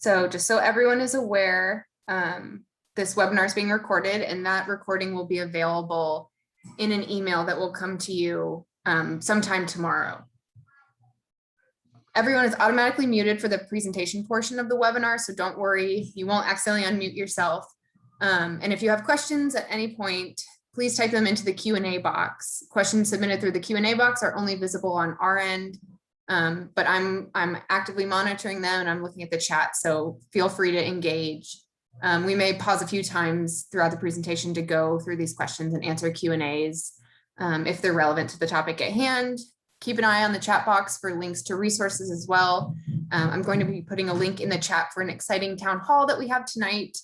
So just so everyone is aware, this webinar is being recorded, and that recording will be available in an email that will come to you sometime tomorrow. Everyone is automatically muted for the presentation portion of the webinar, so don't worry, you won't accidentally unmute yourself. And if you have questions at any point, please type them into the Q&A box. Questions submitted through the Q&A box are only visible on our end, but I'm actively monitoring them and I'm looking at the chat, so feel free to engage. We may pause a few times throughout the presentation to go through these questions and answer Q&As if they're relevant to the topic at hand. Keep an eye on the chat box for links to resources as well. I'm going to be putting a link in the chat for an exciting town hall that we have tonight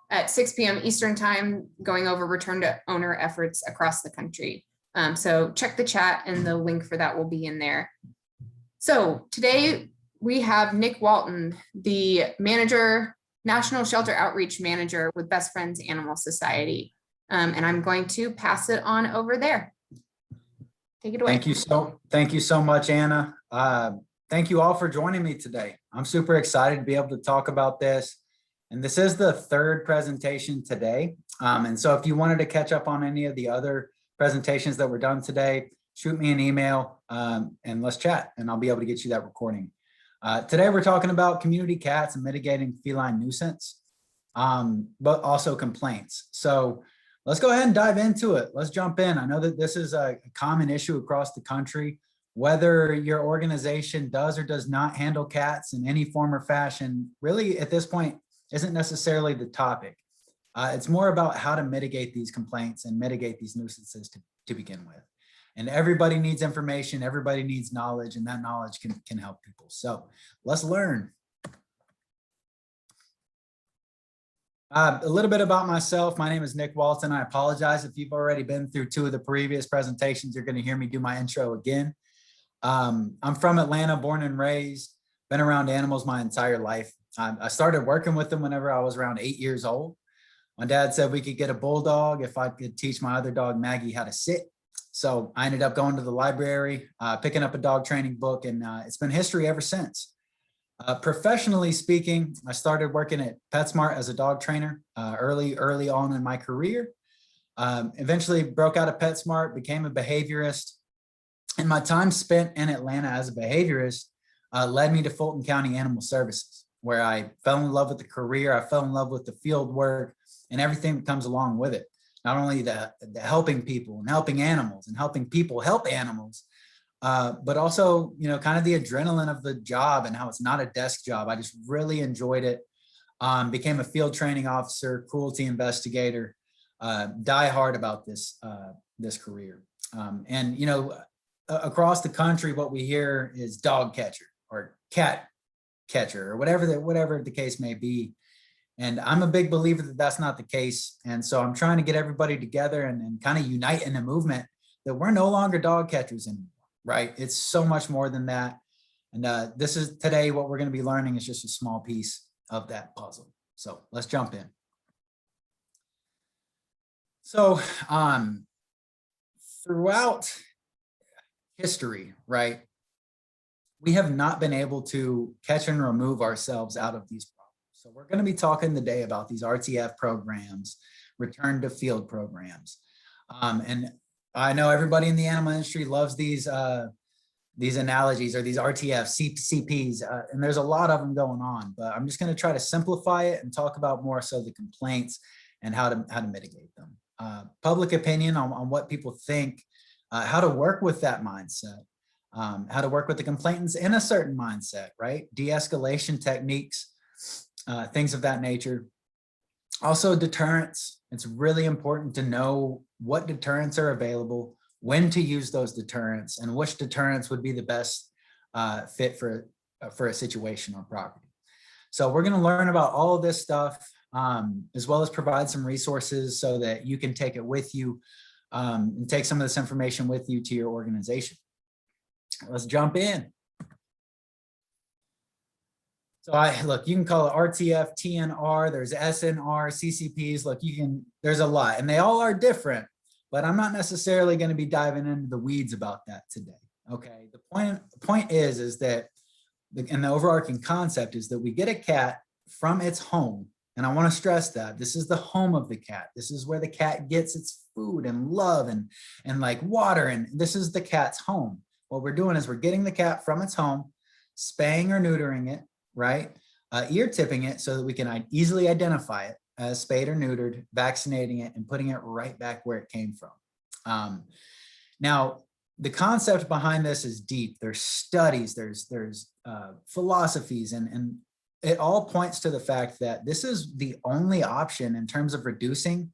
at 6 p.m. Eastern time, going over return to owner efforts across the country. So check the chat and the link for that will be in there. So today we have Nick Walton, the manager, National Shelter Outreach Manager with Best Friends Animal Society. And I'm going to pass it on over there. Take it away. Thank you so much, Anna. Thank you all for joining me today. I'm super excited to be able to talk about this. And this is the third presentation today. And so if you wanted to catch up on any of the other presentations that were done today, shoot me an email and let's chat and I'll be able to get you that recording. Today we're talking about community cats and mitigating feline nuisance, but also complaints. So let's go ahead and dive into it. Let's jump in. I know that this is a common issue across the country. Whether your organization does or does not handle cats in any form or fashion, really at this point isn't necessarily the topic. It's more about how to mitigate these complaints and mitigate these nuisances to begin with. And everybody needs information, everybody needs knowledge, and that knowledge can help people. So let's learn. A little bit about myself. My name is Nick Walton. I apologize if you've already been through two of the previous presentations. You're going to hear me do my intro again. I'm from Atlanta, born and raised, been around animals my entire life. I started working with them whenever I was around 8 years old. My dad said we could get a bulldog if I could teach my other dog, Maggie, how to sit. So I ended up going to the library, picking up a dog training book, and it's been history ever since. Professionally speaking, I started working at PetSmart as a dog trainer early on in my career. Eventually broke out of PetSmart, became a behaviorist, and my time spent in Atlanta as a behaviorist led me to Fulton County Animal Services, where I fell in love with the career. I fell in love with the field work and everything that comes along with it. Not only the helping people and helping animals and helping people help animals, but also, you know, kind of the adrenaline of the job and how it's not a desk job. I just really enjoyed it. Became a field training officer, cruelty investigator, die hard about this career. And, you know, across the country, what we hear is dog catcher or cat catcher or whatever the case may be. And I'm a big believer that that's not the case. And so I'm trying to get everybody together and kind of unite in a movement that we're no longer dog catchers anymore, right? It's so much more than that. And this is today, what we're going to be learning is just a small piece of that puzzle. So let's jump in. So throughout history, right, we have not been able to catch and remove ourselves out of these problems. So we're going to be talking today about these RTF programs, return to field programs. And I know everybody in the animal industry loves these analogies or these RTF, CPs, and there's a lot of them going on, but I'm just going to try to simplify it and talk about more so the complaints and how to mitigate them. Public opinion on what people think, how to work with that mindset, how to work with the complainants in a certain mindset, right? De-escalation techniques, things of that nature. Also deterrents. It's really important to know what deterrents are available, when to use those deterrents, and which deterrents would be the best fit for a situation or property. So we're going to learn about all of this stuff, as well as provide some resources so that you can take it with you and take some of this information with you to your organization. Let's jump in. So look, you can call it RTF, TNR, there's SNR, CCPs, look, there's a lot and they all are different, but I'm not necessarily going to be diving into the weeds about that today. Okay, the point is that, and the overarching concept is that we get a cat from its home. And I want to stress that this is the home of the cat. This is where the cat gets its food and love and like water. And this is the cat's home. What we're doing is we're getting the cat from its home, spaying or neutering it, right? Ear tipping it so that we can easily identify it as spayed or neutered, vaccinating it, and putting it right back where it came from. Now, the concept behind this is deep. There's studies, there's philosophies, and it all points to the fact that this is the only option in terms of reducing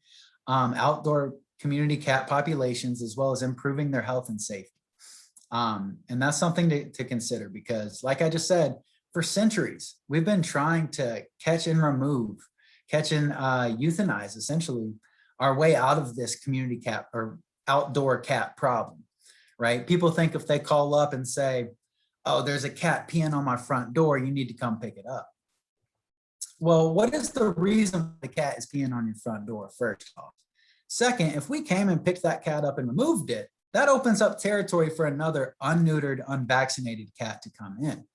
outdoor community cat populations, as well as improving their health and safety. And that's something to consider, because like I just said, for centuries, we've been trying to catch and euthanize essentially our way out of this community cat or outdoor cat problem, right? People think if they call up and say, oh, there's a cat peeing on my front door, you need to come pick it up. Well, what is the reason the cat is peeing on your front door, first off? Second, if we came and picked that cat up and removed it, that opens up territory for another unneutered, unvaccinated cat to come in.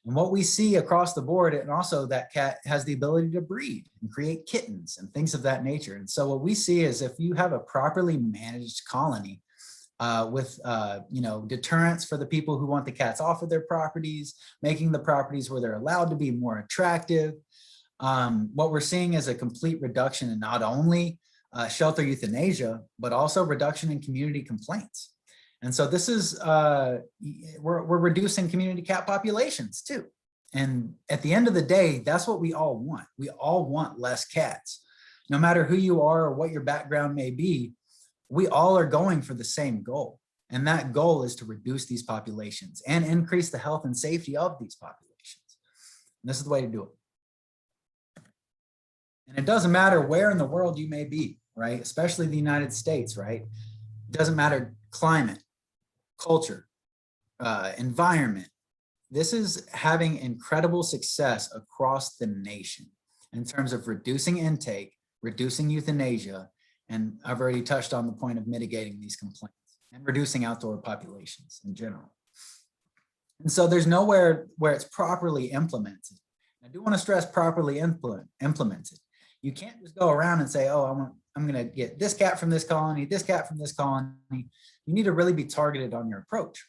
And what we see across the board, and also that cat has the ability to breed and create kittens and things of that nature. And so what we see is if you have a properly managed colony with deterrence for the people who want the cats off of their properties, making the properties where they're allowed to be more attractive, what we're seeing is a complete reduction in not only shelter euthanasia, but also reduction in community complaints. And so this is, we're reducing community cat populations too. And at the end of the day, that's what we all want. We all want less cats. No matter who you are or what your background may be, we all are going for the same goal. And that goal is to reduce these populations and increase the health and safety of these populations. And this is the way to do it. And it doesn't matter where in the world you may be, right? Especially the United States, right? It doesn't matter climate, culture, environment. This is having incredible success across the nation in terms of reducing intake, reducing euthanasia, and I've already touched on the point of mitigating these complaints and reducing outdoor populations in general. And so there's nowhere where it's properly implemented. I do want to stress properly implemented. You can't just go around and say, oh, I'm going to get this cat from this colony, this cat from this colony. You need to really be targeted on your approach.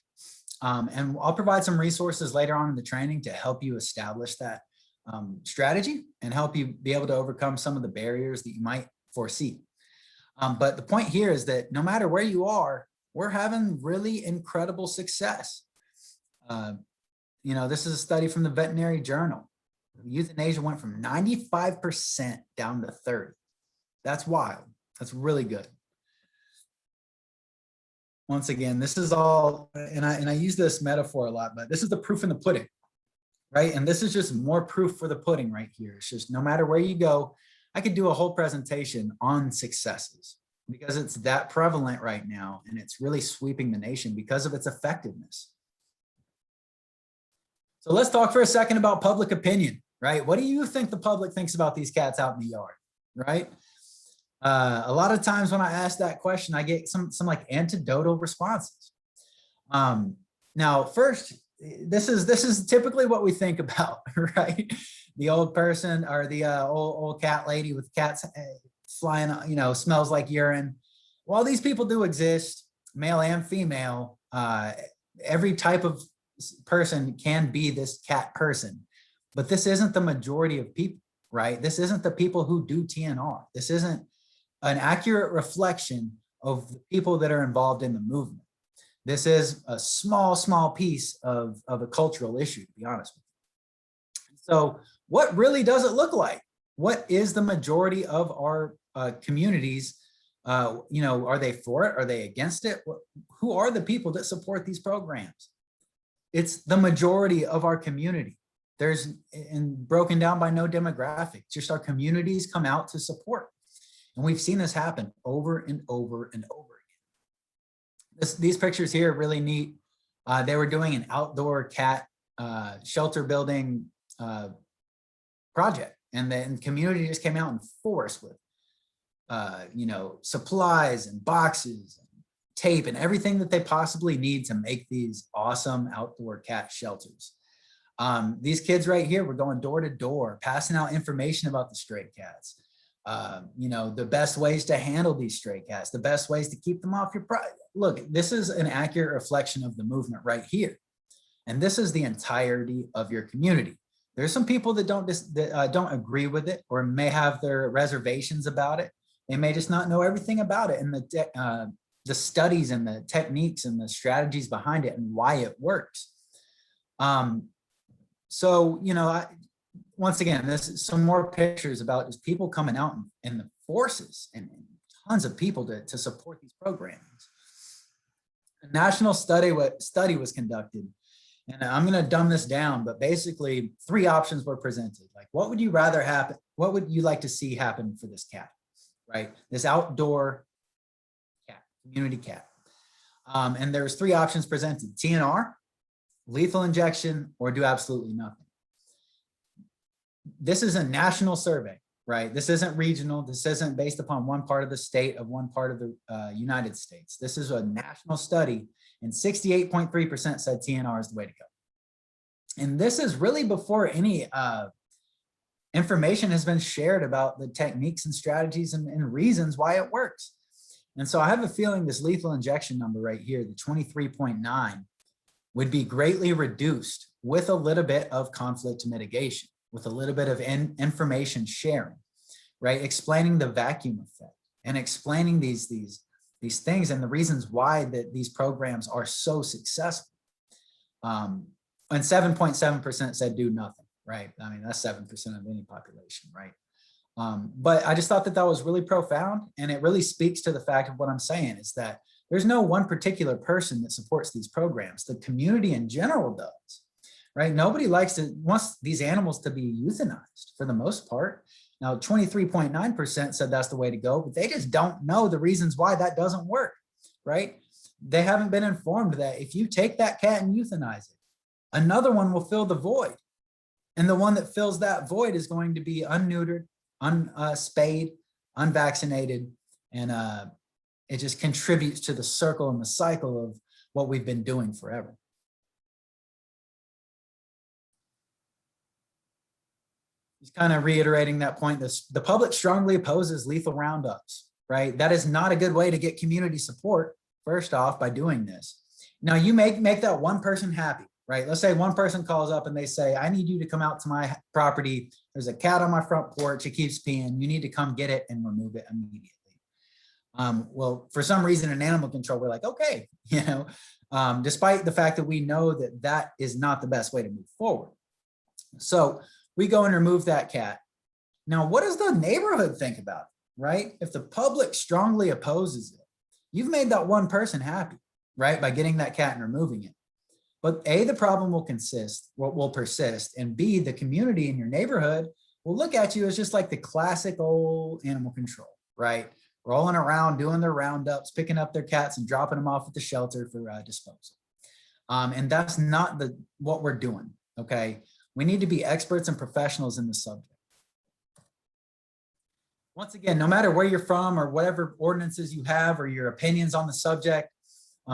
And I'll provide some resources later on in the training to help you establish that strategy and help you be able to overcome some of the barriers that you might foresee. But the point here is that no matter where you are, we're having really incredible success. This is a study from the Veterinary Journal. Euthanasia went from 95% down to 30%. That's wild. That's really good. Once again, this is all, and I use this metaphor a lot, but this is the proof in the pudding, right? And this is just more proof for the pudding right here. It's just no matter where you go, I could do a whole presentation on successes because it's that prevalent right now and it's really sweeping the nation because of its effectiveness. So let's talk for a second about public opinion, right? What do you think the public thinks about these cats out in the yard, right? A lot of times when I ask that question, I get some like anecdotal responses. Now, first, this is typically what we think about, right? The old person or the old cat lady with cats flying, smells like urine. While these people do exist, male and female, every type of person can be this cat person, but this isn't the majority of people, right? This isn't the people who do TNR. This isn't an accurate reflection of the people that are involved in the movement. This is a small piece of a cultural issue, to be honest with you. So what really does it look like? What is the majority of our communities? Are they for it? Are they against it? Who are the people that support these programs? It's the majority of our community. And broken down by no demographic, just our communities come out to support. And we've seen this happen over and over and over again. These pictures here are really neat. They were doing an outdoor cat shelter building project, and the community just came out in force with, supplies and boxes and tape and everything that they possibly need to make these awesome outdoor cat shelters. These kids right here were going door to door, passing out information about the stray cats. You know, the best ways to handle these stray cats, the best ways to keep them off your property. Look, this is an accurate reflection of the movement right here. And this is the entirety of your community. There's some people that don't agree with it or may have their reservations about it. They may just not know everything about it and the studies and the techniques and the strategies behind it and why it works. So, you know, once again, this is some more pictures about just people coming out in the forces and tons of people to support these programs. A national study was conducted, and I'm going to dumb this down, but basically 3 options were presented. Like, what would you rather happen? What would you like to see happen for this cat, right? This outdoor cat, community cat. And there's 3 options presented: TNR, lethal injection, or do absolutely nothing. This is a national survey, right? This isn't regional. This isn't based upon one part of the state of one part of the United States. This is a national study, and 68.3% said TNR is the way to go. And this is really before any information has been shared about the techniques and strategies and reasons why it works. And so I have a feeling this lethal injection number right here, the 23.9, would be greatly reduced with a little bit of conflict mitigation, with a little bit of information sharing, right? Explaining the vacuum effect and explaining these things and the reasons why these programs are so successful. And 7.7% said do nothing, right? I mean, that's 7% of any population, right? But I just thought that was really profound, and it really speaks to the fact of what I'm saying is that there's no one particular person that supports these programs. The community in general does, right? Nobody wants these animals to be euthanized for the most part. Now, 23.9% said that's the way to go, but they just don't know the reasons why that doesn't work, right? They haven't been informed that if you take that cat and euthanize it, another one will fill the void. And the one that fills that void is going to be unneutered, spayed, unvaccinated, and it just contributes to the circle and the cycle of what we've been doing forever. Just kind of reiterating that point, the public strongly opposes lethal roundups, right? That is not a good way to get community support, first off, by doing this. Now, you make that one person happy, right? Let's say one person calls up and they say, I need you to come out to my property. There's a cat on my front porch. It keeps peeing. You need to come get it and remove it immediately. Well, for some reason in animal control, we're like, okay, you know, despite the fact that we know that that is not the best way to move forward. So we go and remove that cat. Now, what does the neighborhood think about it, right? If the public strongly opposes it, you've made that one person happy, right? By getting that cat and removing it. But A, the problem will persist, and B, the community in your neighborhood will look at you as just like the classic old animal control, right? Rolling around, doing their roundups, picking up their cats and dropping them off at the shelter for disposal. And that's not what we're doing, okay? We need to be experts and professionals in the subject. Once again, no matter where you're from or whatever ordinances you have or your opinions on the subject,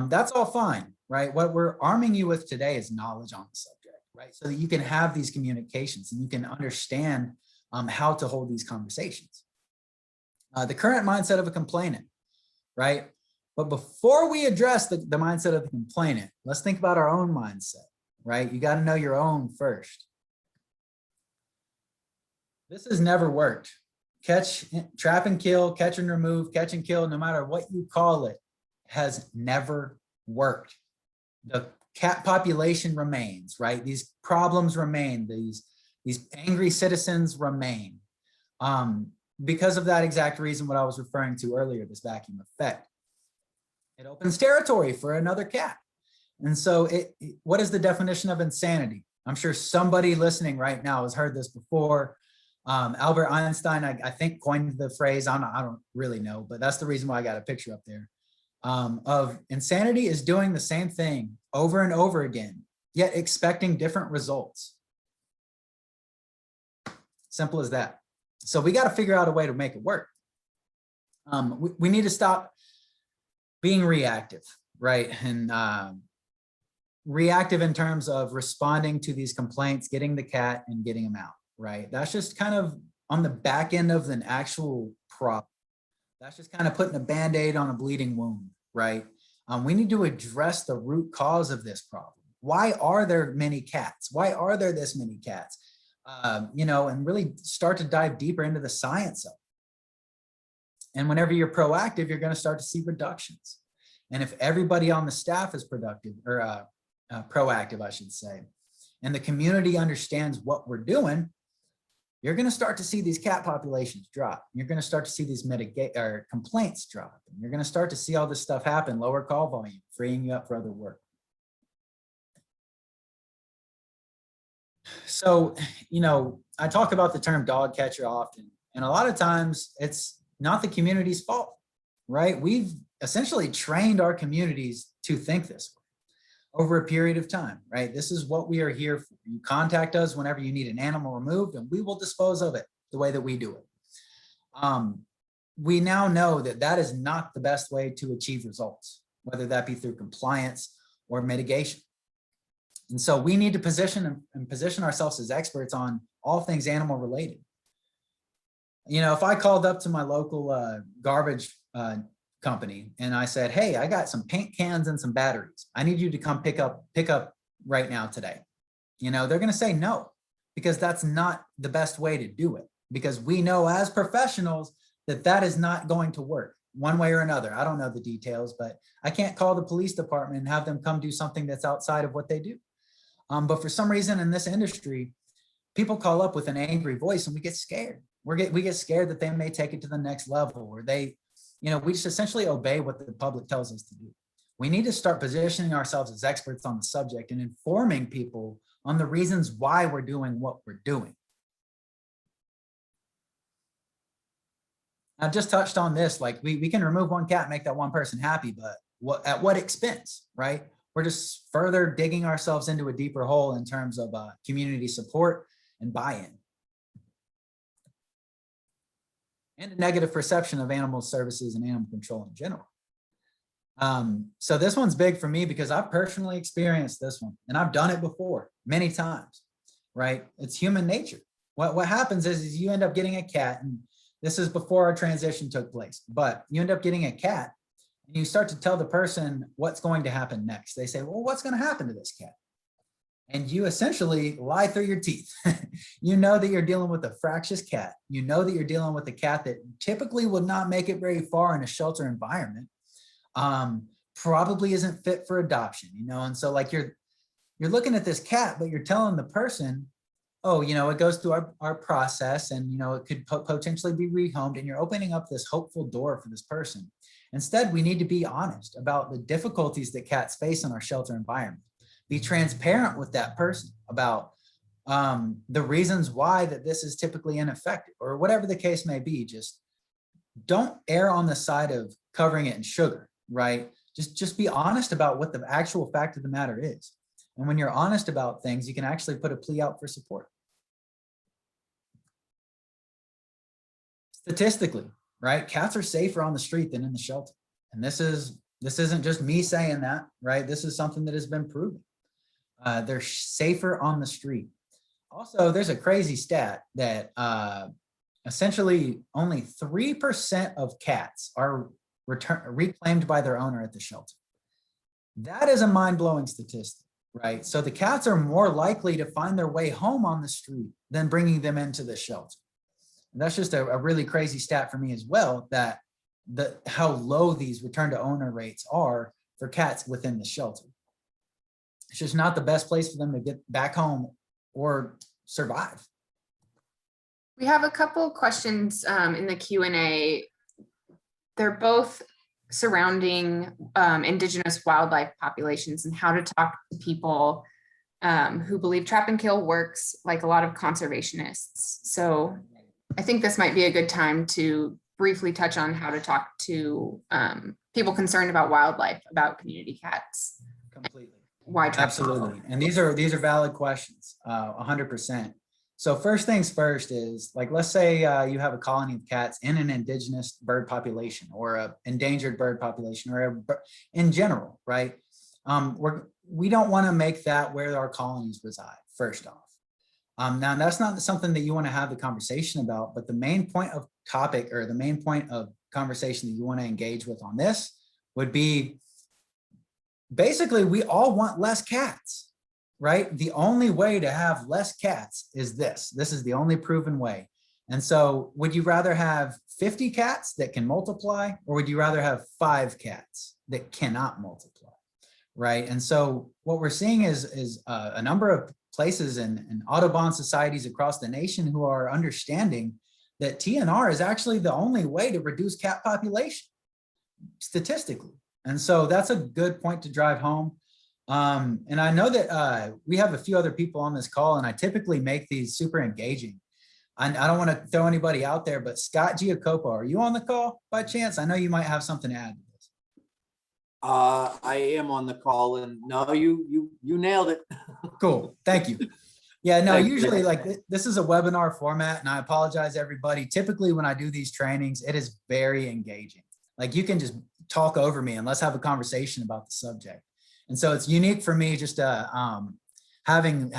that's all fine, right? What we're arming you with today is knowledge on the subject, right? So that you can have these communications and you can understand how to hold these conversations. The current mindset of a complainant, right? But before we address the mindset of the complainant, let's think about our own mindset, right? You got to know your own first. This has never worked. Trap and kill, catch and remove, catch and kill, no matter what you call it, has never worked. The cat population remains, right? These problems remain, these angry citizens remain. Because of that exact reason, what I was referring to earlier, this vacuum effect. It opens territory for another cat. And so what is the definition of insanity? I'm sure somebody listening right now has heard this before. Albert Einstein, I think, coined the phrase, I don't really know, but that's the reason why I got a picture up there, of insanity is doing the same thing over and over again, yet expecting different results. Simple as that. So we got to figure out a way to make it work. We need to stop being reactive, right? And reactive in terms of responding to these complaints, getting the cat and getting them out, right? That's just kind of on the back end of an actual problem. That's just kind of putting a Band-Aid on a bleeding wound, right? We need to address the root cause of this problem. Why are there many cats? Why are there this many cats? You know, and really start to dive deeper into the science of it. And whenever you're proactive, you're going to start to see reductions. And if everybody on the staff is productive or proactive, I should say, and the community understands what we're doing, you're going to start to see these cat populations drop. You're going to start to see these complaints drop. And you're going to start to see all this stuff happen, lower call volume, freeing you up for other work. So, you know, I talk about the term dog catcher often, and a lot of times it's not the community's fault, right? We've essentially trained our communities to think this way over a period of time, right? This is what we are here for. You contact us whenever you need an animal removed, and we will dispose of it the way that we do it. We now know that that is not the best way to achieve results, whether that be through compliance or mitigation. And so we need to position ourselves as experts on all things animal related. You know, if I called up to my local garbage company and I said, hey, I got some paint cans and some batteries. I need you to come pick up right now today. You know, they're going to say no, because that's not the best way to do it, because we know as professionals that that is not going to work one way or another. I don't know the details, but I can't call the police department and have them come do something that's outside of what they do. But for some reason in this industry, people call up with an angry voice and we get scared. We get scared that they may take it to the next level, or they, you know, we just essentially obey what the public tells us to do. We need to start positioning ourselves as experts on the subject and informing people on the reasons why we're doing what we're doing. I've just touched on this, like we can remove one cat, make that one person happy, but at what expense, right? We're just further digging ourselves into a deeper hole in terms of community support and buy-in. And a negative perception of animal services and animal control in general. So this one's big for me because I've personally experienced this one, and I've done it before many times, right? It's human nature. What happens is you end up getting a cat, and this is before our transition took place, but you end up getting a cat and you start to tell the person what's going to happen next. They say, well, what's going to happen to this cat? And you essentially lie through your teeth. You know that you're dealing with a fractious cat. You know that you're dealing with a cat that typically would not make it very far in a shelter environment. Probably isn't fit for adoption, you know? And so like you're looking at this cat, but you're telling the person, oh, you know, it goes through our process and, you know, it could potentially be rehomed, and you're opening up this hopeful door for this person. Instead, we need to be honest about the difficulties that cats face in our shelter environment. Be transparent with that person about the reasons why that this is typically ineffective, or whatever the case may be. Just don't err on the side of covering it in sugar, right? Just be honest about what the actual fact of the matter is. And when you're honest about things, you can actually put a plea out for support. Statistically, right? Cats are safer on the street than in the shelter. And this isn't just me saying that, right? This is something that has been proven. They're safer on the street. Also, there's a crazy stat that essentially only 3% of cats are reclaimed by their owner at the shelter. That is a mind-blowing statistic, right? So the cats are more likely to find their way home on the street than bringing them into the shelter. And that's just a really crazy stat for me as well, that how low these return to owner rates are for cats within the shelter. It's just not the best place for them to get back home or survive. We have a couple questions in the Q&A. They're both surrounding indigenous wildlife populations and how to talk to people who believe trap and kill works, like a lot of conservationists. So I think this might be a good time to briefly touch on how to talk to people concerned about wildlife, about community cats. Completely. Why trap? Absolutely. And these are valid questions, 100%. So first things first is, like, let's say you have a colony of cats in an indigenous bird population or an endangered bird population, or in general, right? we don't want to make that where our colonies reside, first off. Now, that's not something that you want to have the conversation about, but the main point of topic, or the main point of conversation that you want to engage with on this would be, basically, we all want less cats, right? The only way to have less cats is this. This is the only proven way. And so would you rather have 50 cats that can multiply, or would you rather have 5 cats that cannot multiply, right? And so what we're seeing is a number of places and Audubon societies across the nation who are understanding that TNR is actually the only way to reduce cat population statistically. And so that's a good point to drive home. And I know that we have a few other people on this call, and I typically make these super engaging. I don't want to throw anybody out there, but Scott Giacopo, are you on the call by chance? I know you might have something to add to this. I am on the call, and no, you nailed it. Cool, thank you. Yeah, no, Thanks. usually like this is a webinar format, and I apologize everybody. Typically when I do these trainings, it is very engaging. Like you can just talk over me and let's have a conversation about the subject. And so it's unique for me just having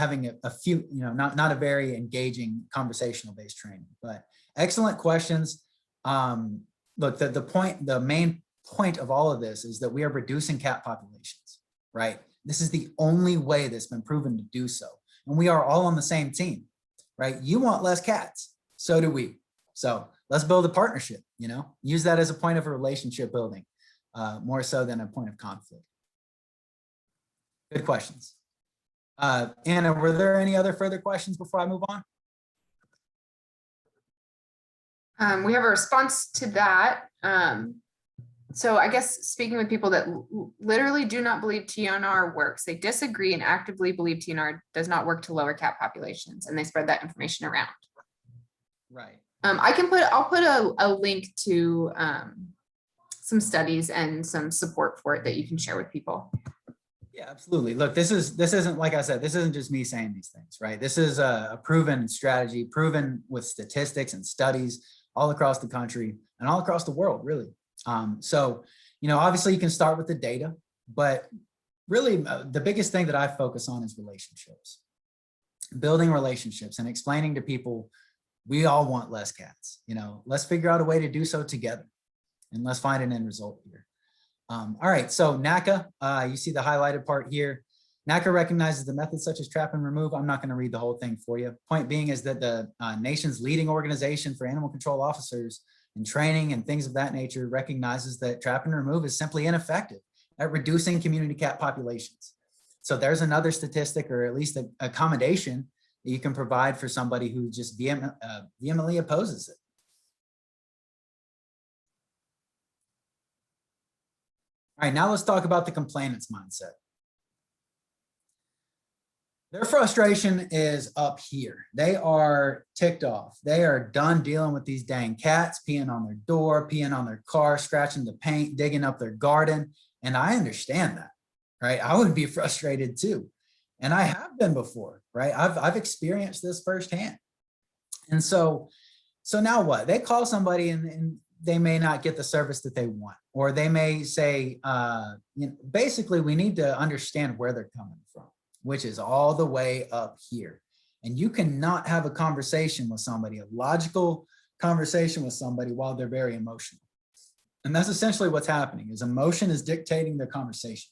a few, not a very engaging conversational based training, but excellent questions. Look, the main point of all of this is that we are reducing cat populations, right? This is the only way that's been proven to do so. And we are all on the same team, right? You want less cats, so do we. So let's build a partnership, use that as a point of a relationship building, more so than a point of conflict. Good questions. Anna, were there any other further questions before I move on? We have a response to that. So I guess speaking with people that literally do not believe TNR works, they disagree and actively believe TNR does not work to lower cat populations, and they spread that information around. Right. I'll put a link to some studies and some support for it that you can share with people. Yeah, absolutely. Look, this isn't, like I said, this isn't just me saying these things, right? This is a proven strategy, proven with statistics and studies all across the country and all across the world, really. So, obviously you can start with the data, but really the biggest thing that I focus on is relationships, building relationships and explaining to people, we all want less cats, let's figure out a way to do so together and let's find an end result here. All right, so NACA, you see the highlighted part here. NACA recognizes the methods such as trap and remove. I'm not going to read the whole thing for you. Point being is that the nation's leading organization for animal control officers and training and things of that nature recognizes that trap and remove is simply ineffective at reducing community cat populations. So there's another statistic, or at least a accommodation that you can provide for somebody who just vehemently opposes it. All right, now let's talk about the complainant's mindset. Their frustration is up here. They are ticked off. They are done dealing with these dang cats, peeing on their door, peeing on their car, scratching the paint, digging up their garden. And I understand that, right? I would be frustrated too. And I have been before, right? I've experienced this firsthand. And so now what? They call somebody and they may not get the service that they want, or they may say, basically we need to understand where they're coming from, which is all the way up here. And you cannot have a conversation with somebody, a logical conversation with somebody while they're very emotional. And that's essentially what's happening, is emotion is dictating their conversation.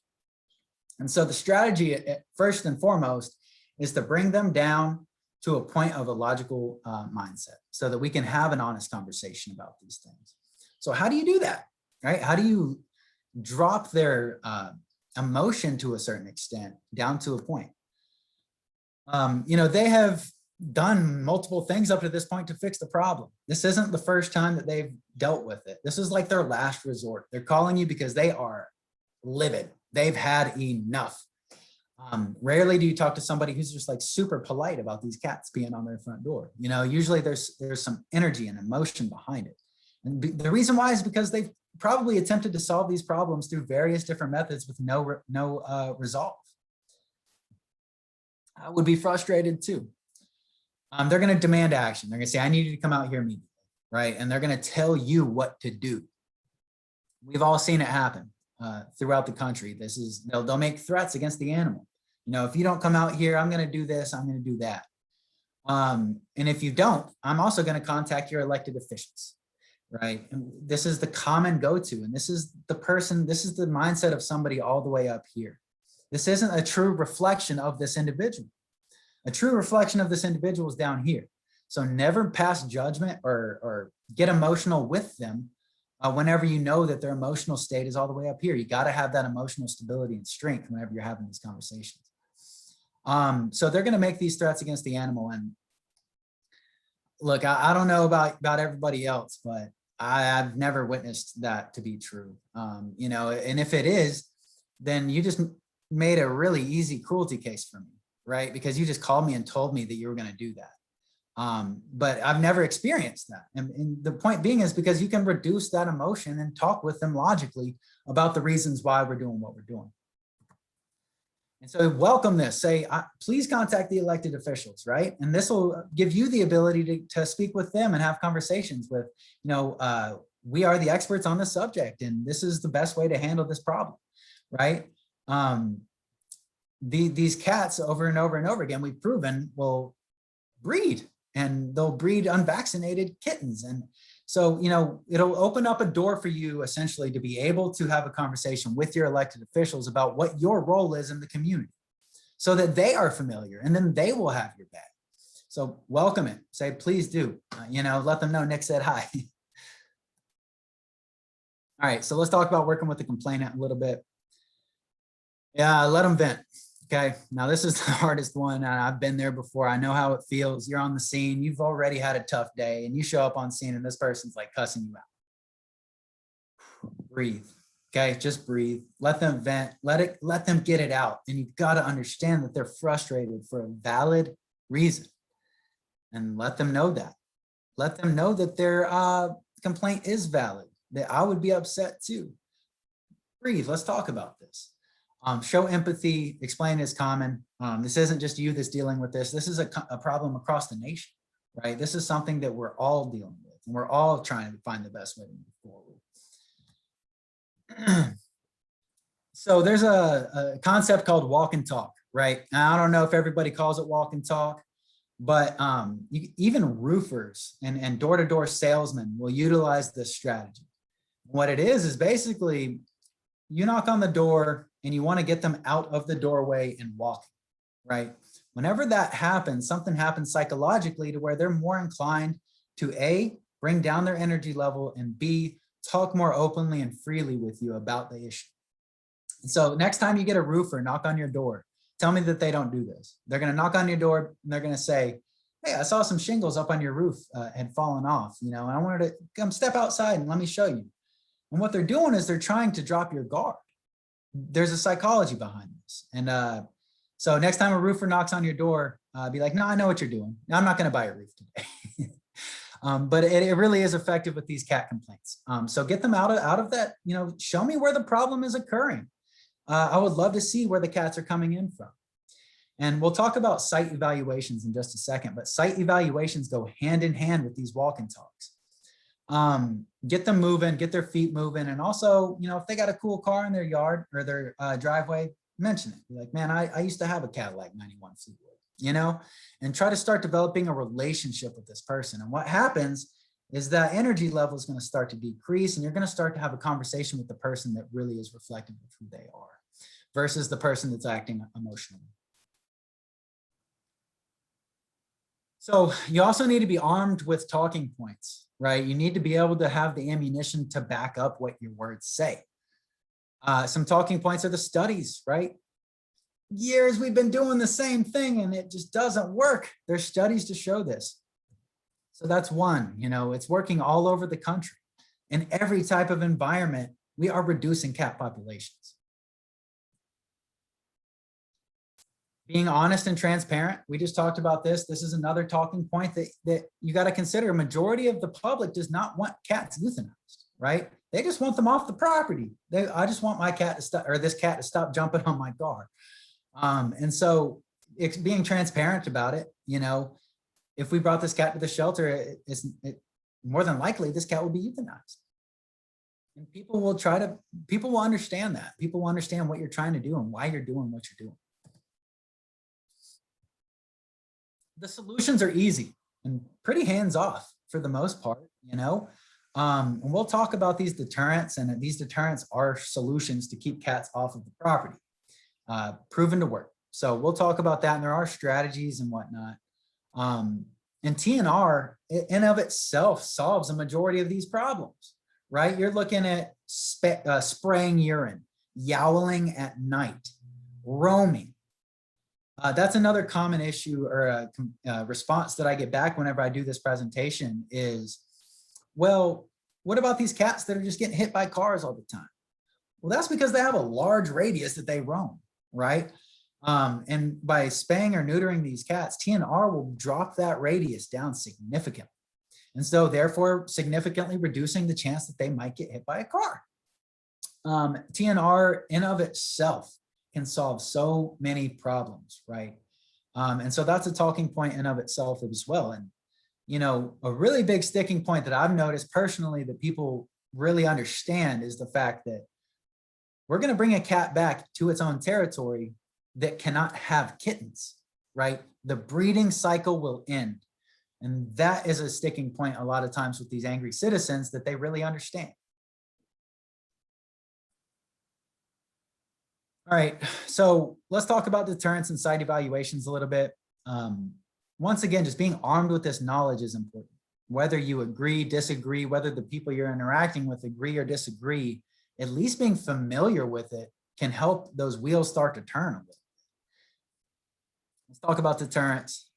And so the strategy, first and foremost, is to bring them down to a point of a logical mindset so that we can have an honest conversation about these things. So how do you do that, right? How do you drop their emotion to a certain extent down to a point? They have done multiple things up to this point to fix the problem. This isn't the first time that they've dealt with it. This is like their last resort. They're calling you because they are livid. They've had enough. Rarely do you talk to somebody who's just like super polite about these cats being on their front door. Usually there's some energy and emotion behind it. And the reason why is because they've probably attempted to solve these problems through various different methods with no resolve. I would be frustrated too. They're going to demand action. They're going to say, I need you to come out here immediately, right? And they're going to tell you what to do. We've all seen it happen. throughout the country. They'll make threats against the animal. You know, if you don't come out here, I'm going to do this, I'm going to do that. And if you don't, I'm also going to contact your elected officials, right? And this is the common go-to, and this is the mindset of somebody all the way up here. This isn't a true reflection of this individual. A true reflection of this individual is down here. So never pass judgment or get emotional with them whenever you know that their emotional state is all the way up here. You got to have that emotional stability and strength whenever you're having these conversations. So they're going to make these threats against the animal. And look, I don't know about everybody else, but I've never witnessed that to be true. You know, and if it is, then you just made a really easy cruelty case for me, right? Because you just called me and told me that you were going to do that. But I've never experienced that. And the point being is because you can reduce that emotion and talk with them logically about the reasons why we're doing what we're doing. And so welcome this, say, please contact the elected officials, right? And this will give you the ability to speak with them and have conversations with, you know, we are the experts on this subject, and this is the best way to handle this problem, right? These cats over and over and over again, we've proven will breed, and they'll breed unvaccinated kittens. And so, you know, it'll open up a door for you essentially to be able to have a conversation with your elected officials about what your role is in the community so that they are familiar, and then they will have your back. So welcome it, say, please do, you know, let them know Nick said hi. All right, so let's talk about working with the complainant a little bit. Yeah, let them vent. Okay, now this is the hardest one. I've been there before. I know how it feels. You're on the scene. You've already had a tough day, and you show up on scene and this person's like cussing you out. Breathe. Okay, just breathe. Let them vent. Let them get it out. And you've got to understand that they're frustrated for a valid reason. And let them know that. Let them know that their complaint is valid, that I would be upset too. Breathe. Let's talk about this. Show empathy, explain it's common. This isn't just you that's dealing with this. This is a problem across the nation, right? This is something that we're all dealing with, and we're all trying to find the best way to move forward. So there's a concept called walk and talk, right? Now, I don't know if everybody calls it walk and talk, but even roofers and door-to-door salesmen will utilize this strategy. What it is basically you knock on the door and you want to get them out of the doorway and walking, right? Whenever that happens, something happens psychologically to where they're more inclined to A, bring down their energy level, and B, talk more openly and freely with you about the issue. And so next time you get a roofer knock on your door, tell me that they don't do this. They're going to knock on your door and they're going to say, hey, I saw some shingles up on your roof had fallen off, you know, and I wanted to come step outside and let me show you. And what they're doing is they're trying to drop your guard. There's a psychology behind this. And so next time a roofer knocks on your door, be like, no, I know what you're doing. No, I'm not going to buy a roof today. But it really is effective with these cat complaints. So get them out of that, you know, show me where the problem is occurring. I would love to see where the cats are coming in from. And we'll talk about site evaluations in just a second, but site evaluations go hand in hand with these walk and talks. Get them moving, get their feet moving. And also, you know, if they got a cool car in their yard or their driveway, mention it. Be like, man, I used to have a Cadillac 91 Fleetwood, you know, and try to start developing a relationship with this person. And what happens is that energy level is going to start to decrease, and you're going to start to have a conversation with the person that really is reflective of who they are versus the person that's acting emotionally. So you also need to be armed with talking points, right? You need to be able to have the ammunition to back up what your words say. Some talking points are the studies, right? Years we've been doing the same thing and it just doesn't work. There's studies to show this. So that's one, you know, it's working all over the country. In every type of environment, we are reducing cat populations. Being honest and transparent, we just talked about this. This is another talking point that you got to consider. A majority of the public does not want cats euthanized, right? They just want them off the property. I just want my cat to stop, or this cat to stop jumping on my car. And so it's being transparent about it. You know, if we brought this cat to the shelter, it more than likely this cat will be euthanized. And people will understand that. People will understand what you're trying to do and why you're doing what you're doing. The solutions are easy and pretty hands off for the most part, you know. And we'll talk about these deterrents, and these deterrents are solutions to keep cats off of the property, proven to work. So we'll talk about that, and there are strategies and whatnot. And TNR in of itself solves a majority of these problems, right? You're looking at spraying urine, yowling at night, roaming. That's another common issue or a response that I get back whenever I do this presentation is, well, what about these cats that are just getting hit by cars all the time? Well, that's because they have a large radius that they roam, right? And by spaying or neutering these cats, TNR will drop that radius down significantly. And so therefore significantly reducing the chance that they might get hit by a car. TNR in of itself can solve so many problems, right? And so that's a talking point in of itself as well. And, you know, a really big sticking point that I've noticed personally that people really understand is the fact that we're going to bring a cat back to its own territory that cannot have kittens, right? The breeding cycle will end. And that is a sticking point a lot of times with these angry citizens that they really understand. All right, so let's talk about deterrence and site evaluations a little bit. Once again, just being armed with this knowledge is important. Whether you agree, disagree, whether the people you're interacting with agree or disagree, at least being familiar with it can help those wheels start to turn a bit. Let's talk about deterrence.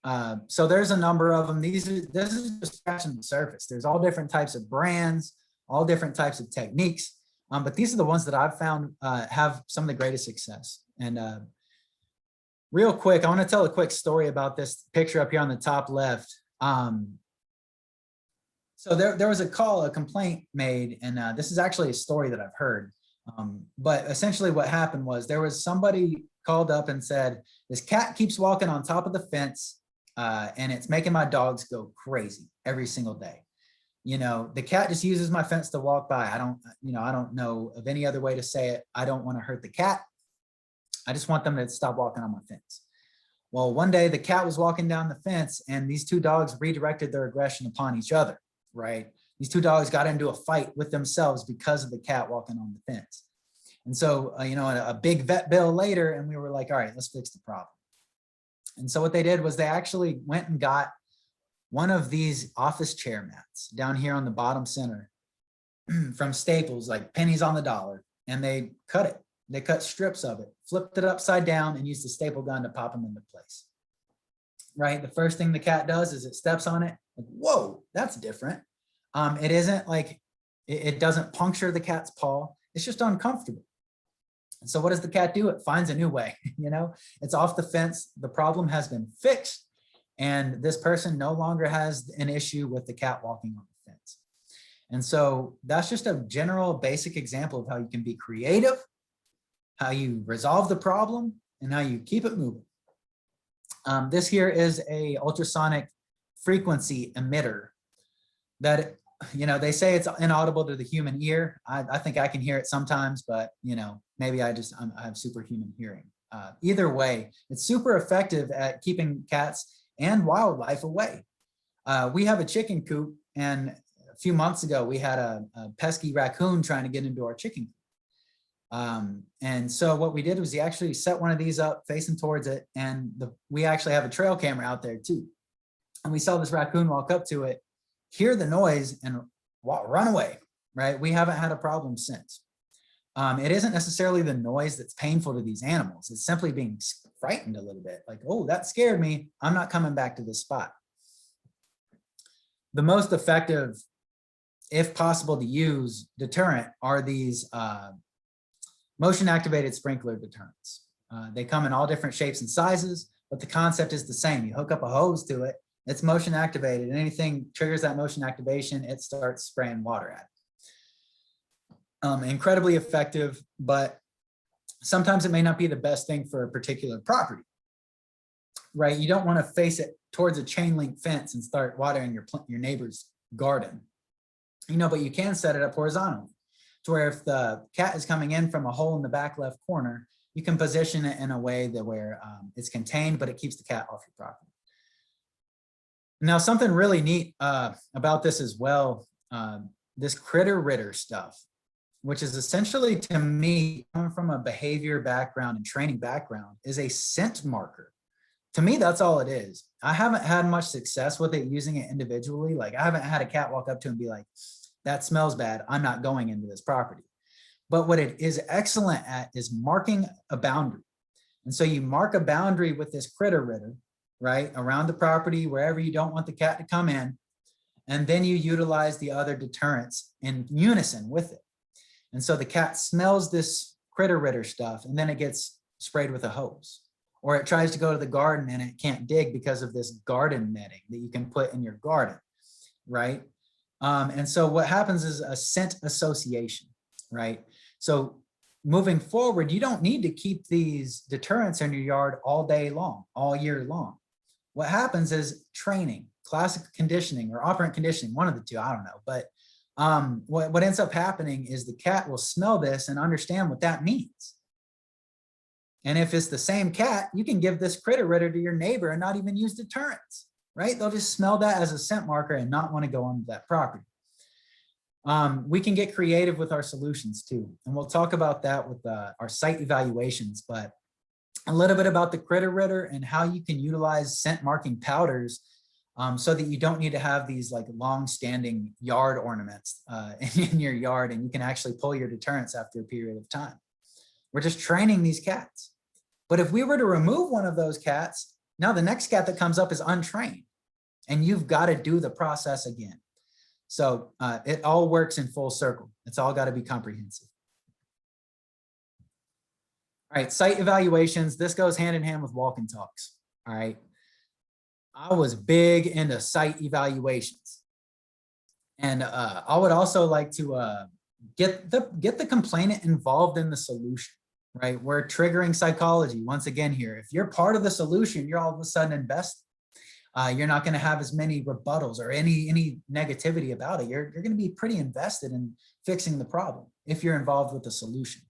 So there's a number of them. This is just scratching the surface. There's all different types of brands, all different types of techniques. But these are the ones that I've found have some of the greatest success. And real quick, I want to tell a quick story about this picture up here on the top left. So there was a complaint made, and this is actually a story that I've heard. But essentially what happened was there was somebody called up and said, this cat keeps walking on top of the fence and it's making my dogs go crazy every single day. You know, the cat just uses my fence to walk by. I don't know of any other way to say it. I don't want to hurt the cat. I just want them to stop walking on my fence. Well, one day the cat was walking down the fence and these two dogs redirected their aggression upon each other, right? These two dogs got into a fight with themselves because of the cat walking on the fence. And so, you know, a big vet bill later, and we were like, all right, let's fix the problem. And so what they did was they actually went and got one of these office chair mats down here on the bottom center from Staples, like pennies on the dollar, and they cut it. They cut strips of it, flipped it upside down, and used the staple gun to pop them into place. Right? The first thing the cat does is it steps on it. Like, whoa, that's different. It isn't like, it doesn't puncture the cat's paw. It's just uncomfortable. And so what does the cat do? It finds a new way, you know, it's off the fence. The problem has been fixed. And this person no longer has an issue with the cat walking on the fence. And so that's just a general basic example of how you can be creative, how you resolve the problem, and how you keep it moving. This here is a ultrasonic frequency emitter that, you know, they say it's inaudible to the human ear. I think I can hear it sometimes, but, you know, maybe I have superhuman hearing. Either way, it's super effective at keeping cats and wildlife away. We have a chicken coop, and a few months ago, we had a pesky raccoon trying to get into our chicken coop. And so what we did was we actually set one of these up facing towards it, and we actually have a trail camera out there too. And we saw this raccoon walk up to it, hear the noise, and run away, right? We haven't had a problem since. It isn't necessarily the noise that's painful to these animals. It's simply being frightened a little bit, like, oh, that scared me. I'm not coming back to this spot. The most effective, if possible to use, deterrent are these motion activated sprinkler deterrents. They come in all different shapes and sizes, but the concept is the same. You hook up a hose to it, it's motion activated, and anything triggers that motion activation, it starts spraying water at it. Incredibly effective, but sometimes it may not be the best thing for a particular property, right? You don't want to face it towards a chain link fence and start watering your neighbor's garden, you know, but you can set it up horizontally. to where if the cat is coming in from a hole in the back left corner, you can position it in a way that where it's contained, but it keeps the cat off your property. Now, something really neat about this as well, this critter ritter stuff, which is essentially, to me, coming from a behavior background and training background, is a scent marker. To me, that's all it is. I haven't had much success with it using it individually. Like, I haven't had a cat walk up to and be like, that smells bad, I'm not going into this property. But what it is excellent at is marking a boundary. And so you mark a boundary with this critter ritter, right, around the property, wherever you don't want the cat to come in. And then you utilize the other deterrents in unison with it. And so the cat smells this critter ritter stuff, and then it gets sprayed with a hose. Or it tries to go to the garden and it can't dig because of this garden netting that you can put in your garden, right? And so what happens is a scent association, right? So moving forward, you don't need to keep these deterrents in your yard all day long, all year long. What happens is training, classic conditioning or operant conditioning, one of the two, I don't know. But what ends up happening is the cat will smell this and understand what that means. And if it's the same cat, you can give this critter ritter to your neighbor and not even use deterrents, right? They'll just smell that as a scent marker and not want to go onto that property. We can get creative with our solutions too. And we'll talk about that with our site evaluations, but a little bit about the critter ritter and how you can utilize scent marking powders so that you don't need to have these like long-standing yard ornaments in your yard, and you can actually pull your deterrents after a period of time. We're just training these cats. But if we were to remove one of those cats, now the next cat that comes up is untrained, and you've got to do the process again. So it all works in full circle. It's all got to be comprehensive. All right, site evaluations. This goes hand in hand with walk and talks. All right. I was big into site evaluations. And I would also like to get the complainant involved in the solution, right? We're triggering psychology once again here. If you're part of the solution, you're all of a sudden invested. You're not going to have as many rebuttals or any negativity about it. You're going to be pretty invested in fixing the problem if you're involved with the solution.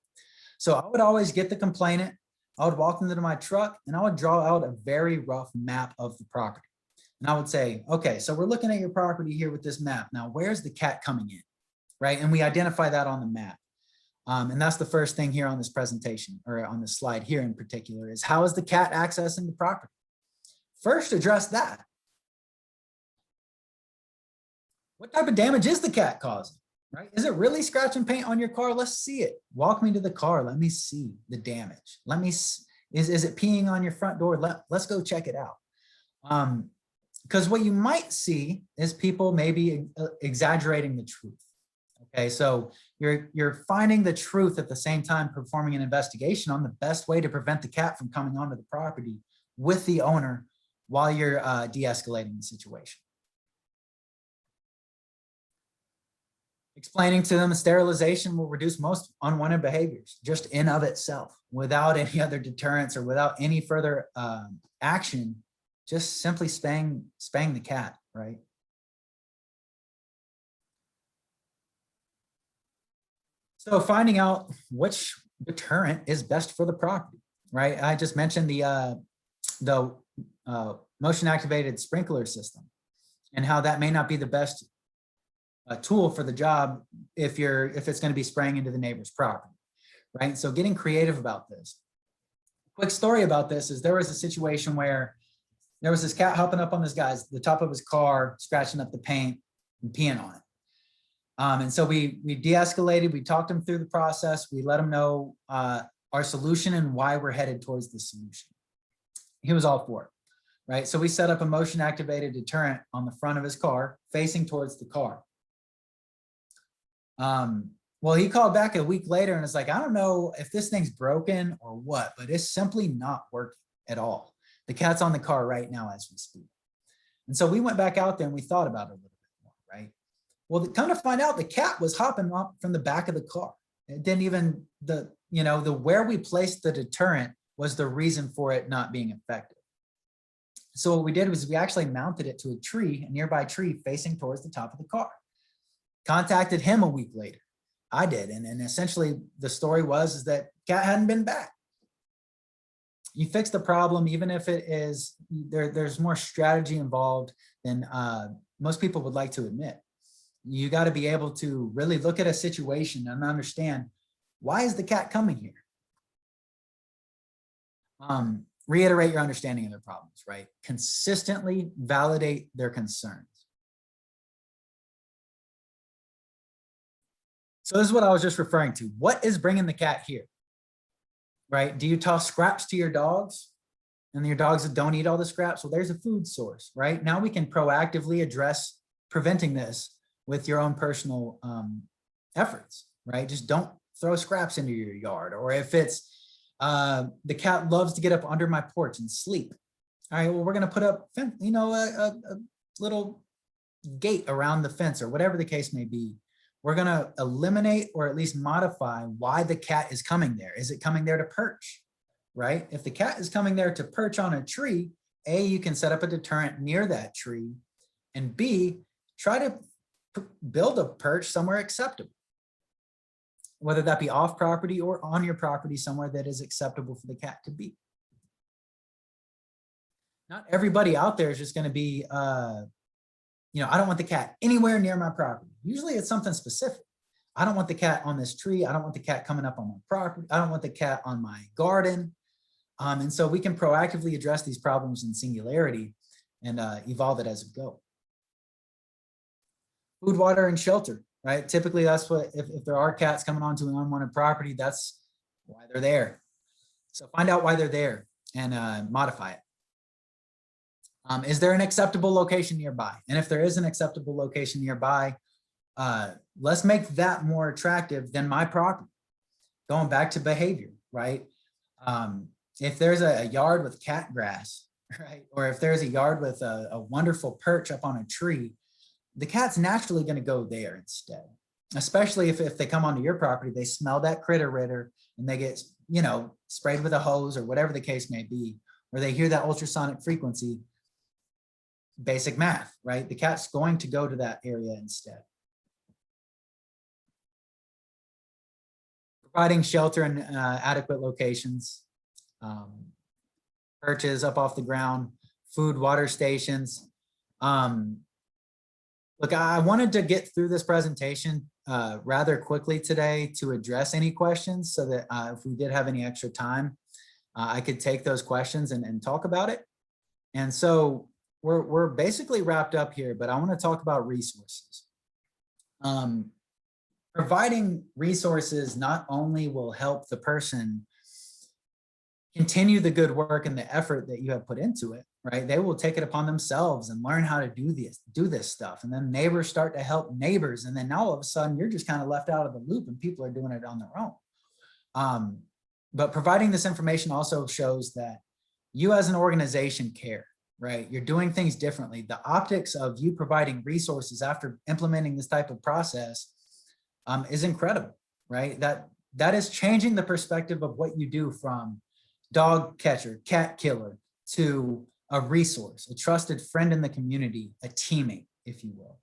So I would always get the complainant, I would walk into my truck, and I would draw out a very rough map of the property. And I would say, okay, so we're looking at your property here with this map. Now, where's the cat coming in, right? And we identify that on the map. And that's the first thing here on this presentation, or on this slide here in particular, is how is the cat accessing the property? First, address that. What type of damage is the cat causing, right? Is it really scratch and paint on your car? Let's see it. Walk me to the car. Let me see the damage. Is it peeing on your front door? Let's go check it out. Because what you might see is people maybe exaggerating the truth. Okay, so you're finding the truth at the same time performing an investigation on the best way to prevent the cat from coming onto the property with the owner while you're de-escalating the situation. Explaining to them sterilization will reduce most unwanted behaviors just in of itself, without any other deterrents or without any further action, just simply spaying the cat, right? So finding out which deterrent is best for the property, right? I just mentioned the motion activated sprinkler system and how that may not be the best tool for the job if it's going to be spraying into the neighbor's property, right? So getting creative about this. Quick story about this is there was a situation where there was this cat hopping up on the top of his car, scratching up the paint and peeing on it. And so we de-escalated, we talked him through the process, we let him know our solution and why we're headed towards the solution. He was all for it, right? So we set up a motion activated deterrent on the front of his car facing towards the car. Well, he called back a week later and was like, I don't know if this thing's broken or what, but it's simply not working at all. The cat's on the car right now as we speak. And so we went back out there and we thought about it a little bit more, right? Well, come to find out, the cat was hopping up from the back of the car. It didn't even, where we placed the deterrent was the reason for it not being effective. So what we did was we actually mounted it to a tree, a nearby tree facing towards the top of the car. Contacted him a week later. I did. And essentially the story is that cat hadn't been back. You fix the problem, even if it is, there's more strategy involved than most people would like to admit. You got to be able to really look at a situation and understand, why is the cat coming here? Reiterate your understanding of their problems, right? Consistently validate their concerns. So this is what I was just referring to. What is bringing the cat here? Right? Do you toss scraps to your dogs and your dogs don't eat all the scraps? Well, there's a food source, right? Now we can proactively address preventing this with your own personal efforts, right? Just don't throw scraps into your yard. Or if it's the cat loves to get up under my porch and sleep. All right, well, we're going to put up, you know, a little gate around the fence or whatever the case may be. We're going to eliminate or at least modify why the cat is coming there. Is it coming there to perch, right? If the cat is coming there to perch on a tree, A, you can set up a deterrent near that tree, and B, try to build a perch somewhere acceptable, whether that be off property or on your property, somewhere that is acceptable for the cat to be. Not everybody out there is just going to be, you know, I don't want the cat anywhere near my property. Usually it's something specific. I don't want the cat on this tree. I don't want the cat coming up on my property. I don't want the cat on my garden. And so we can proactively address these problems in singularity and evolve it as we go. Food, water, and shelter, right? Typically that's what, if there are cats coming onto an unwanted property, that's why they're there. So find out why they're there and modify it. Is there an acceptable location nearby? And if there is an acceptable location nearby, let's make that more attractive than my property. Going back to behavior, right? If there's a yard with cat grass, right? Or if there's a yard with a wonderful perch up on a tree, the cat's naturally going to go there instead. Especially if they come onto your property, they smell that critter and they get, you know, sprayed with a hose or whatever the case may be, or they hear that ultrasonic frequency. Basic math, right? The cat's going to go to that area instead. Providing shelter in adequate locations, perches up off the ground, food, water stations. Look, I wanted to get through this presentation rather quickly today to address any questions so that if we did have any extra time, I could take those questions and talk about it. And so we're basically wrapped up here, but I want to talk about resources. Providing resources not only will help the person continue the good work and the effort that you have put into it, right? They will take it upon themselves and learn how to do this stuff. And then neighbors start to help neighbors. And then now all of a sudden you're just kind of left out of the loop and people are doing it on their own. But providing this information also shows that you as an organization care. Right? You're doing things differently. The optics of you providing resources after implementing this type of process is incredible, right? That is changing the perspective of what you do from dog catcher, cat killer, to a resource, a trusted friend in the community, a teammate, if you will.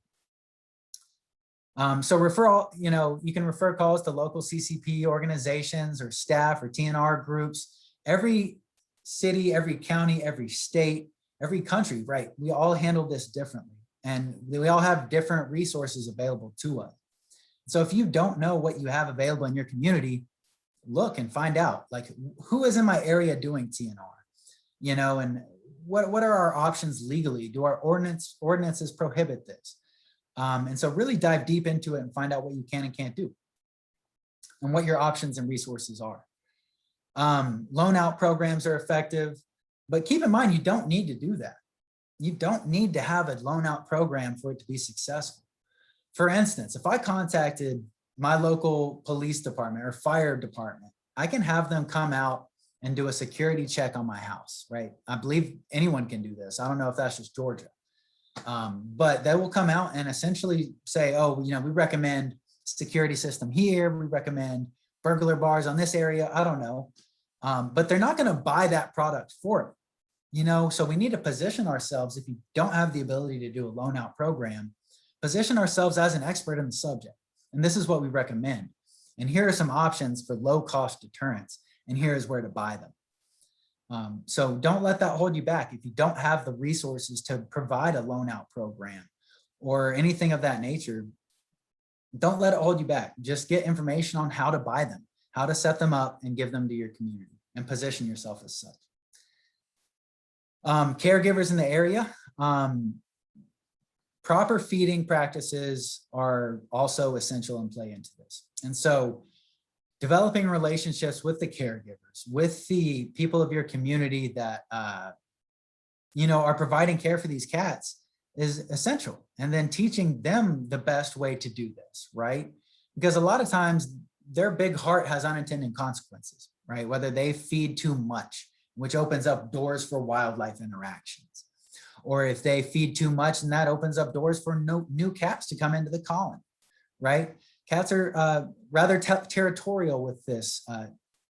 So referral, you know, you can refer calls to local CCP organizations or staff or TNR groups. Every city, every county, every state, every country, right? We all handle this differently and we all have different resources available to us. So if you don't know what you have available in your community, look and find out, like, who is in my area doing TNR, you know, and what are our options legally? Do our ordinances prohibit this? And so really dive deep into it and find out what you can and can't do and what your options and resources are. Loan out programs are effective. But keep in mind, you don't need to do that. You don't need to have a loan out program for it to be successful. For instance, if I contacted my local police department or fire department, I can have them come out and do a security check on my house, right? I believe anyone can do this. I don't know if that's just Georgia. But they will come out and essentially say, oh, you know, we recommend security system here. We recommend burglar bars on this area. I don't know. But they're not going to buy that product for it. You know, so we need to position ourselves, if you don't have the ability to do a loan out program, position ourselves as an expert in the subject. And this is what we recommend. And here are some options for low cost deterrents. And here is where to buy them. So don't let that hold you back. If you don't have the resources to provide a loan out program or anything of that nature, don't let it hold you back. Just get information on how to buy them, how to set them up and give them to your community and position yourself as such. Caregivers in the area, proper feeding practices are also essential and play into this. And so developing relationships with the caregivers, with the people of your community that, you know, are providing care for these cats is essential. And then teaching them the best way to do this, right? Because a lot of times their big heart has unintended consequences, right? Whether they feed too much, which opens up doors for wildlife interactions, or if they feed too much and that opens up doors for new cats to come into the colony, right? Cats are rather territorial with this,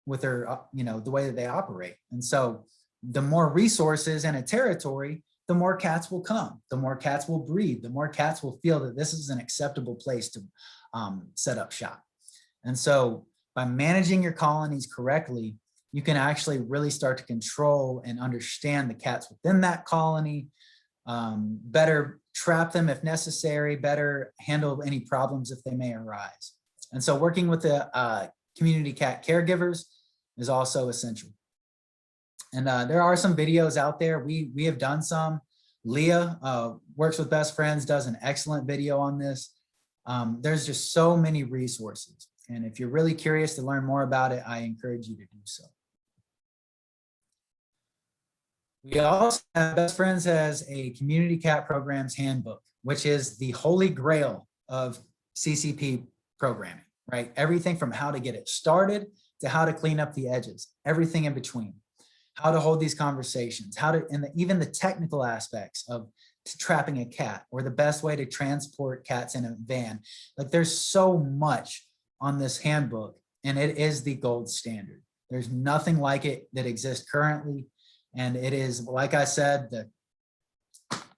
with their, you know, the way that they operate. And so the more resources in a territory, the more cats will come, the more cats will breed, the more cats will feel that this is an acceptable place to set up shop. And so by managing your colonies correctly, you can actually really start to control and understand the cats within that colony, better trap them if necessary, better handle any problems if they may arise. And so working with the community cat caregivers is also essential. And there are some videos out there. We have done some. Leah works with Best Friends, does an excellent video on this. There's just so many resources. And if you're really curious to learn more about it, I encourage you to do so. We also have Best Friends has a community cat programs handbook, which is the holy grail of CCP programming, right? Everything from how to get it started to how to clean up the edges, everything in between, how to hold these conversations, how to, and even the technical aspects of trapping a cat or the best way to transport cats in a van. Like there's so much on this handbook and it is the gold standard. There's nothing like it that exists currently. And it is, like I said, that,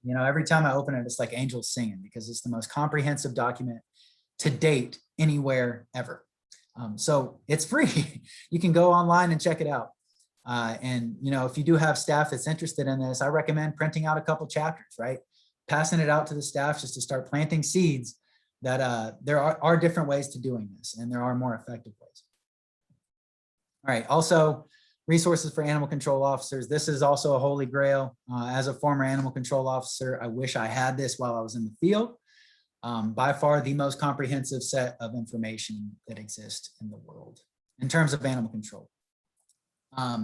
you know, every time I open it, it's like angels singing because it's the most comprehensive document to date anywhere ever. So it's free. You can go online and check it out. And, you know, if you do have staff that's interested in this, I recommend printing out a couple chapters, right? Passing it out to the staff just to start planting seeds that there are different ways to doing this and there are more effective ways. All right. Also, resources for animal control officers. This is also a holy grail. As a former animal control officer, I wish I had this while I was in the field. By far the most comprehensive set of information that exists in the world in terms of animal control.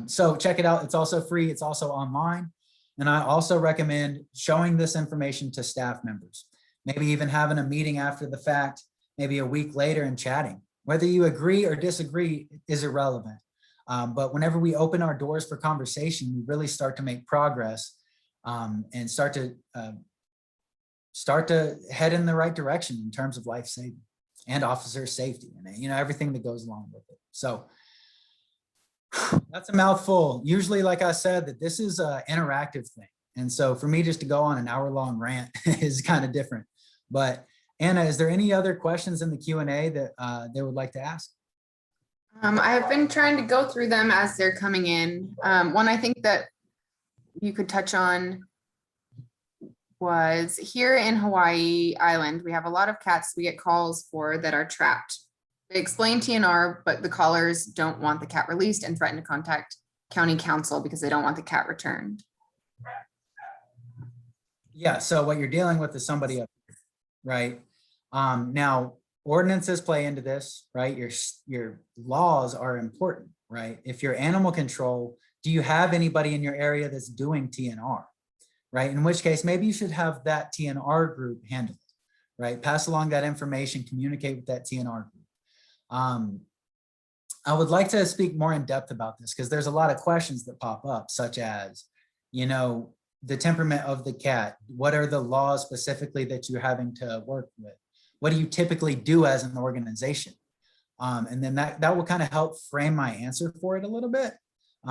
So check it out. It's also free. It's also online. And I also recommend showing this information to staff members, maybe even having a meeting after the fact, maybe a week later and chatting. Whether you agree or disagree is irrelevant. But whenever we open our doors for conversation, we really start to make progress and start to head in the right direction in terms of life saving and officer safety and, you know, everything that goes along with it. So that's a mouthful. Usually, like I said, that this is an interactive thing. And so for me just to go on an hour-long rant is kind of different. But Anna, is there any other questions in the Q&A that they would like to ask? I have been trying to go through them as they're coming in. One I think that you could touch on was here in Hawaii Island, we have a lot of cats we get calls for that are trapped. They explain TNR, but the callers don't want the cat released and threaten to contact county council because they don't want the cat returned. Yeah, so what you're dealing with is somebody up here, right? Now, ordinances play into this, right? Your laws are important, right? If you're animal control, do you have anybody in your area that's doing TNR, right? In which case, maybe you should have that TNR group handle it, right? Pass along that information, communicate with that TNR group. I would like to speak more in depth about this because there's a lot of questions that pop up, such as, you know, the temperament of the cat. What are the laws specifically that you're having to work with? What do you typically do as an organization? And then that will kind of help frame my answer for it a little bit.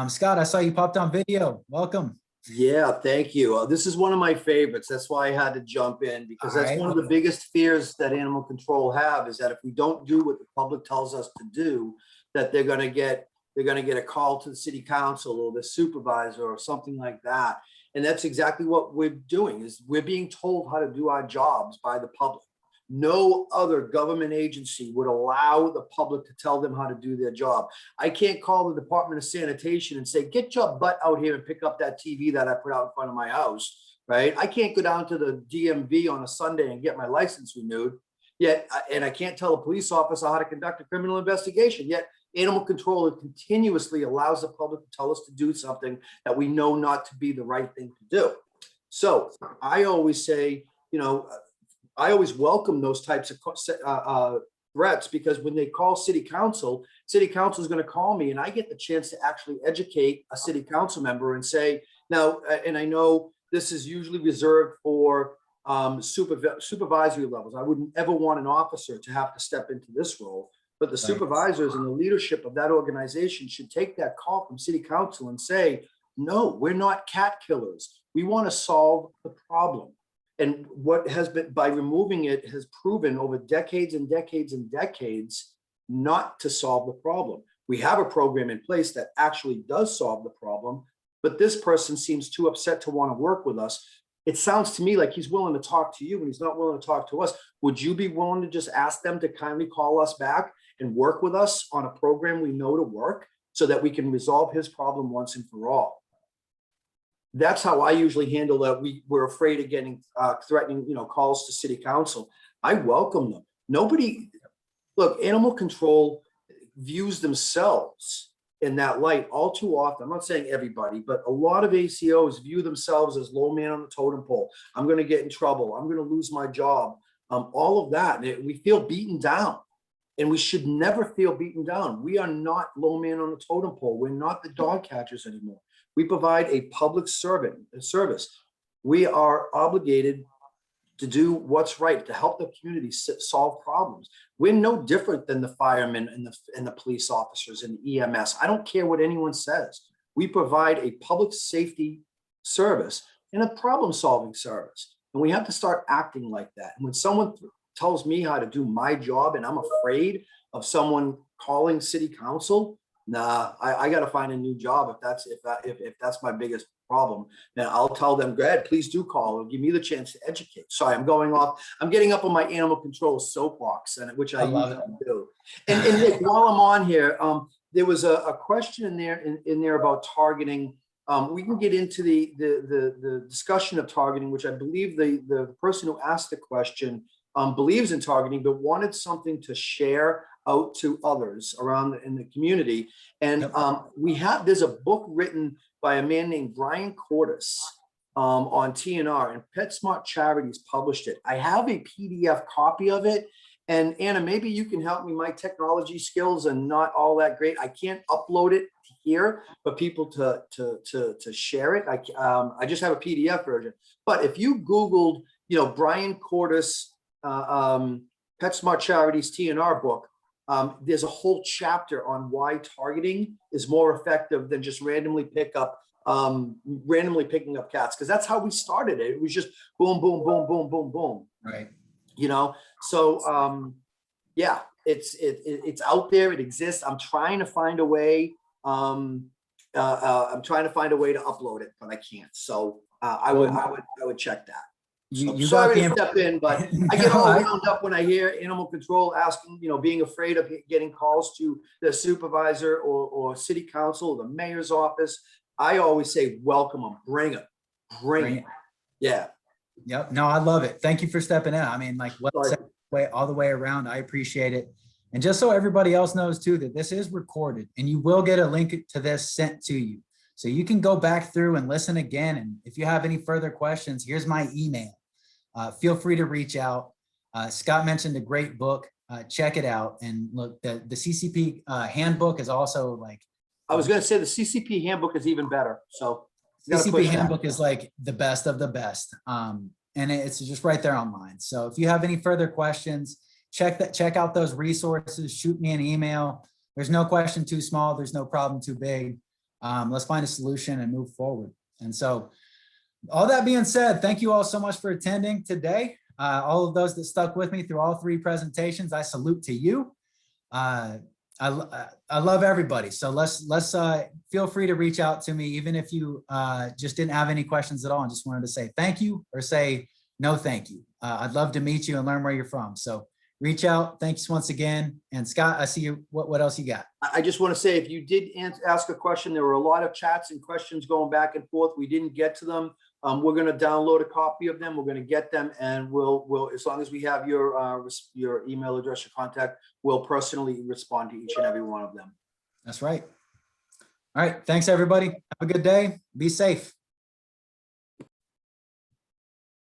Scott, I saw you popped on video. Welcome. Yeah, thank you. This is one of my favorites. That's why I had to jump in, because that's Alright. one of the biggest fears that animal control have, is that if we don't do what the public tells us to do, that they're gonna get a call to the city council or the supervisor or something like that. And that's exactly what we're doing, is we're being told how to do our jobs by the public. No other government agency would allow the public to tell them how to do their job. I can't call the Department of Sanitation and say, get your butt out here and pick up that TV that I put out in front of my house, right? I can't go down to the DMV on a Sunday and get my license renewed yet. And I can't tell a police officer how to conduct a criminal investigation, yet animal control continuously allows the public to tell us to do something that we know not to be the right thing to do. So I always say, I always welcome those types of threats, because when they call city council is going to call me, and I get the chance to actually educate a city council member and say, now, and I know this is usually reserved for supervisory levels. I wouldn't ever want an officer to have to step into this role, but the supervisors and the leadership of that organization should take that call from city council and say, no, we're not cat killers. We want to solve the problem. And what has been, by removing it, has proven over decades and decades and decades not to solve the problem. We have a program in place that actually does solve the problem, but this person seems too upset to want to work with us. It sounds to me like he's willing to talk to you and he's not willing to talk to us. Would you be willing to just ask them to kindly call us back and work with us on a program we know to work, so that we can resolve his problem once and for all? That's how I usually handle that. We're afraid of getting threatening, calls to city council. I welcome them. Look, animal control views themselves in that light all too often. I'm not saying everybody, but a lot of ACOs view themselves as low man on the totem pole. I'm going to get in trouble. I'm going to lose my job. All of that. We feel beaten down, and we should never feel beaten down. We are not low man on the totem pole. We're not the dog catchers anymore. We provide a public service. We are obligated to do what's right, to help the community solve problems. We're no different than the firemen and the police officers and the EMS. I don't care what anyone says. We provide a public safety service and a problem-solving service. And we have to start acting like that. And when someone tells me how to do my job and I'm afraid of someone calling city council, nah, I got to find a new job. If that's my biggest problem, then I'll tell them, go ahead, please do call and give me the chance to educate. Sorry, I'm getting up on my animal control soapbox, and which I usually do. And Nick, while I'm on here, there was a question in there about targeting. We can get into the discussion of targeting, which I believe the person who asked the question believes in targeting, but wanted something to share out to others around in the community. And there's a book written by a man named Brian Cordes on TNR, and PetSmart Charities published it. I have a PDF copy of it. And Anna, maybe you can help me. My technology skills are not all that great. I can't upload it here for people to share it. I just have a PDF version. But if you Googled, Brian Cordes, PetSmart Charities TNR book, there's a whole chapter on why targeting is more effective than just randomly picking up cats, because that's how we started it. It was just boom, boom, boom, boom, boom, boom. Right. So yeah, it's out there. It exists. I'm trying to find a way. I'm trying to find a way to upload it, but I can't. So I would check that. You sorry to step in, but I get all wound up when I hear animal control asking, being afraid of getting calls to the supervisor or city council or the mayor's office. I always say, welcome them, bring it. Yeah. Yep. No, I love it. Thank you for stepping in. I mean, all the way around. I appreciate it. And just so everybody else knows too, that this is recorded and you will get a link to this sent to you. So you can go back through and listen again. And if you have any further questions, here's my email. Feel free to reach out. Scott mentioned a great book. Check it out. And look, the CCP handbook is also like, I was going to say the CCP handbook is even better. So CCP handbook is like the best of the best. And it's just right there online. So if you have any further questions, check out those resources, shoot me an email. There's no question too small. There's no problem too big. Let's find a solution and move forward. And so all that being said, thank you all so much for attending today. All of those that stuck with me through all 3 presentations, I salute to you. I love everybody. So let's feel free to reach out to me, even if you just didn't have any questions at all and just wanted to say thank you or say no thank you. I'd love to meet you and learn where you're from. So reach out. Thanks once again. And Scott, I see you. What else you got? I just want to say, if you did ask a question, there were a lot of chats and questions going back and forth. We didn't get to them. We're going to download a copy of them. We're going to get them, and we'll as long as we have your email address, your contact, we'll personally respond to each and every one of them. That's right. All right. Thanks, everybody. Have a good day. Be safe.